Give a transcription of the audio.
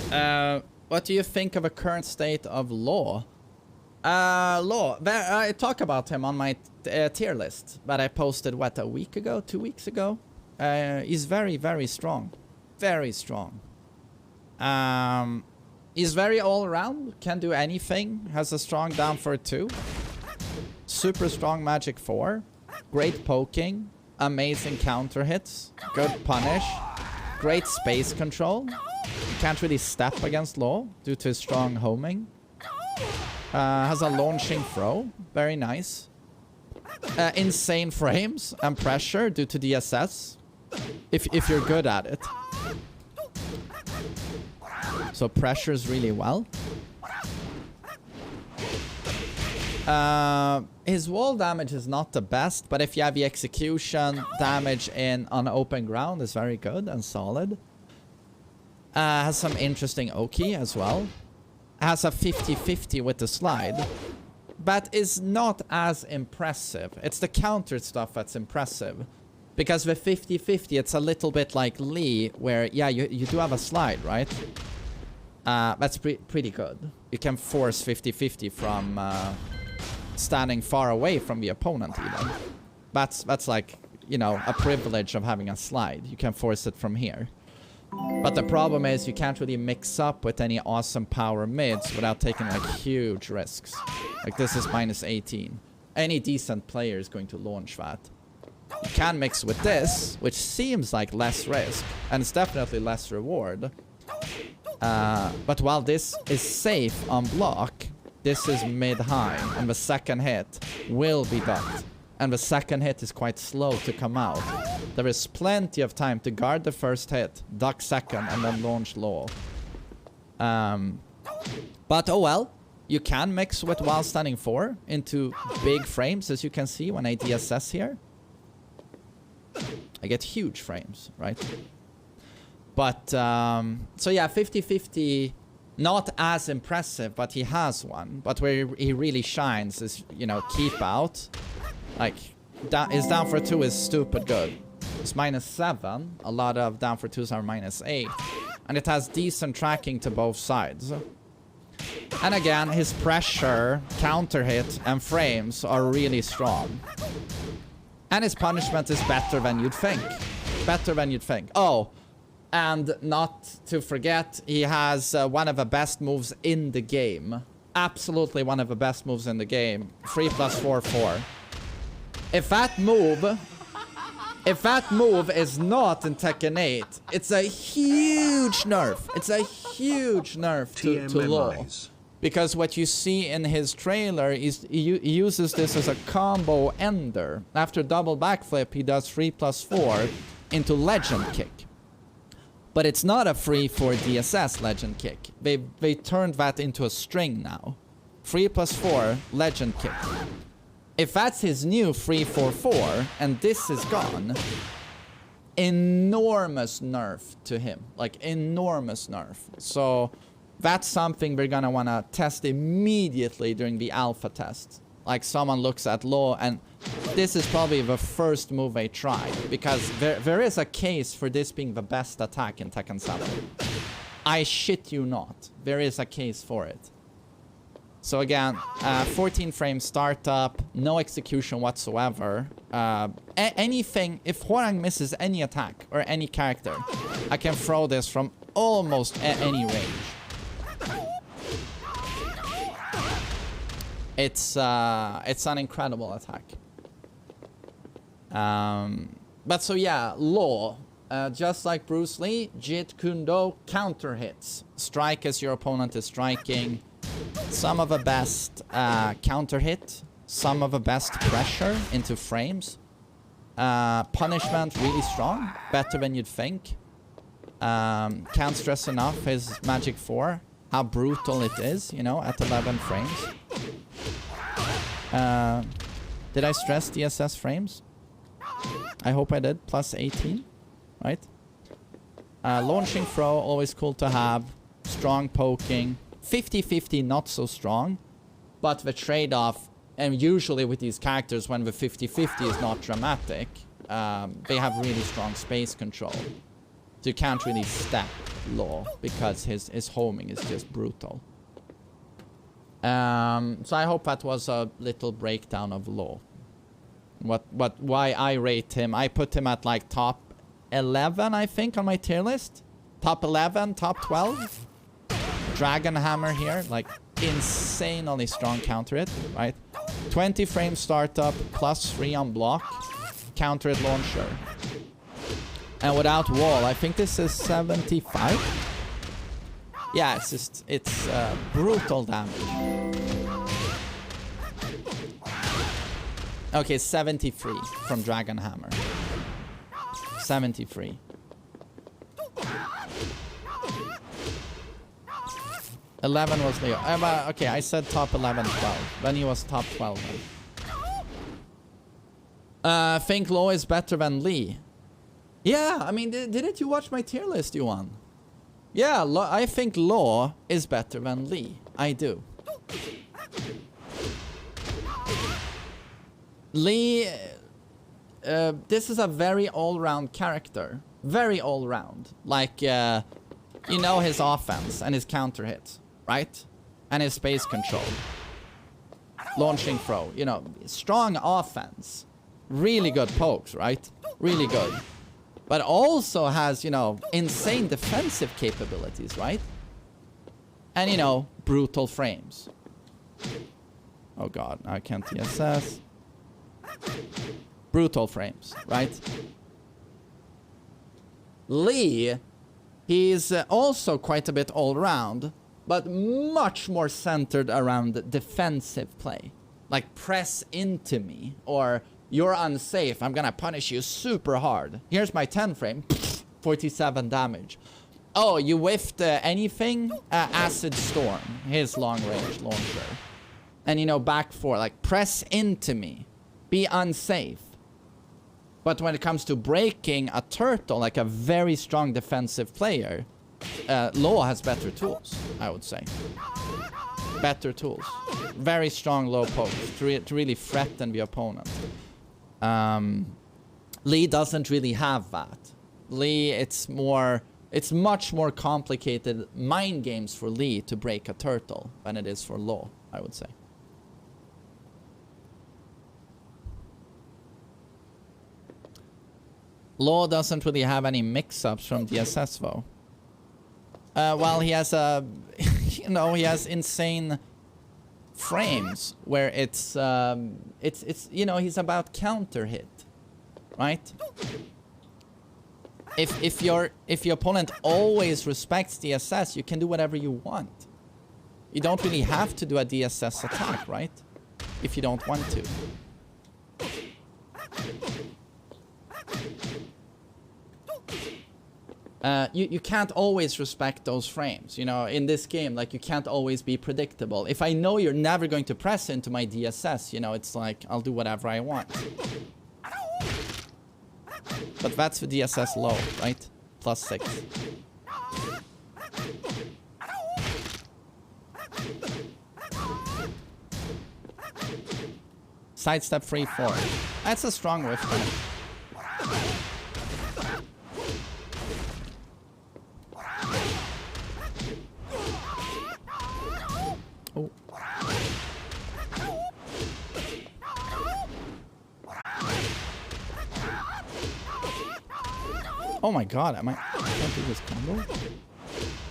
What do you think of a current state of Law? Law. I talk about him on my tier list, but I posted, what, a week ago? 2 weeks ago? He's very, very strong. Very strong. He's very all-around. Can do anything. Has a strong down for 2. Super strong magic 4. Great poking. Amazing counter hits. Good punish. Great space control. Can't really step against Law due to his strong homing. Has a launching throw. Very nice. Insane frames and pressure due to DSS. If you're good at it. So pressures really well. His wall damage is not the best, but if you have the execution damage on open ground is very good and solid. Has some interesting Oki as well. Has a 50-50 with the slide, but is not as impressive. It's the counter stuff that's impressive. Because with 50-50, it's a little bit like Lee, where, yeah, you do have a slide, right? That's pretty good. You can force 50-50 from standing far away from the opponent, even. That's like, you know, a privilege of having a slide. You can force it from here. But the problem is you can't really mix up with any awesome power mids without taking like huge risks. Like this is minus 18. Any decent player is going to launch that. You can mix with this, which seems like less risk, and it's definitely less reward. But while this is safe on block, this is mid-high, and the second hit will be ducked. And the second hit is quite slow to come out. There is plenty of time to guard the first hit, duck second, and then launch Law. But oh well, you can mix with while standing 4 into big frames, as you can see when I DSS here. I get huge frames, right? But, so yeah, 50-50, not as impressive, but he has one. But where he really shines is, you know, keep out. Like, his down for 2 is stupid good. It's minus 7. A lot of down for 2s are minus 8. And it has decent tracking to both sides. And again, his pressure, counter hit, and frames are really strong. And his punishment is better than you'd think. Better than you'd think. Oh, and not to forget, he has one of the best moves in the game. Absolutely one of the best moves in the game. 3+4/4. If that move is not in Tekken 8, it's a huge nerf. It's a huge nerf to Law. Because what you see in his trailer is he uses this as a combo ender. After double backflip, he does 3+4 into legend kick. But it's not a free for DSS legend kick. They turned that into a string now. 3+4 legend kick. If that's his new 3-4-4 and this is gone, enormous nerf to him. Like enormous nerf. So that's something we're gonna wanna test immediately during the alpha test. Like someone looks at Law and this is probably the first move they try. Because there is a case for this being the best attack in Tekken 7. I shit you not. There is a case for it. So again, 14 frame startup, no execution whatsoever. Anything, if Hwoarang misses any attack or any character, I can throw this from almost any range. It's an incredible attack. But so yeah, Law, just like Bruce Lee, Jeet Kune Do counter hits. Strike as your opponent is striking. Some of the best counter hit, some of the best pressure into frames. Punishment really strong, better than you'd think. Can't stress enough his magic 4, how brutal it is, you know, at 11 frames. Did I stress DSS frames? I hope I did, plus 18, right? Launching throw, always cool to have. Strong poking. 50-50 not so strong, but the trade-off, and usually with these characters when the 50-50 is not dramatic, they have really strong space control. So you can't really step Law because his homing is just brutal. So I hope that was a little breakdown of Law. Why I rate him. I put him at like top 11, I think, on my tier list. Top 11, top 12. Dragon Hammer here, like insanely strong counter hit, right? 20 frame startup, +3 on block, counter hit launcher. And without wall, I think this is 75. Yeah, it's brutal damage. Okay, 73 from Dragon Hammer. 73. 11 was Leo. Okay, I said top 11, 12. Then he was top 12. Think Law is better than Lee. Yeah, I mean, didn't you watch my tier list, Yuan? Yeah, I think Law is better than Lee. I do. Lee, this is a very all-round character. Very all-round. Like, you know his offense and his counter hits, right? And his space control. Launching throw, you know, strong offense. Really good pokes, right? Really good. But also has, you know, insane defensive capabilities, right? And, you know, brutal frames. Oh god, I can't TSS. Brutal frames, right? Lee, he's also quite a bit all-round, but much more centered around defensive play. Like, press into me, or you're unsafe, I'm gonna punish you super hard. Here's my 10 frame, 47 damage. Oh, you whiffed anything? Acid Storm, his long-range launcher. And, you know, back 4, like, press into me. Be unsafe. But when it comes to breaking a turtle, like a very strong defensive player, Law has better tools, I would say. Better tools. Very strong low pokes to really threaten the opponent. Lee doesn't really have that. Lee, it's much more complicated mind games for Lee to break a turtle than it is for Law, I would say. Law doesn't really have any mix-ups from DSS though. Well, he has you know, he has insane frames where it's you know, he's about counter hit, right? If your opponent always respects DSS, you can do whatever you want. You don't really have to do a DSS attack, right? If you don't want to. You can't always respect those frames, you know, in this game, like, you can't always be predictable. If I know you're never going to press into my DSS, you know, it's like, I'll do whatever I want. But that's the DSS low, right? +6. Sidestep 3-4. That's a strong whiff. Oh. Oh my god, I can't do this combo?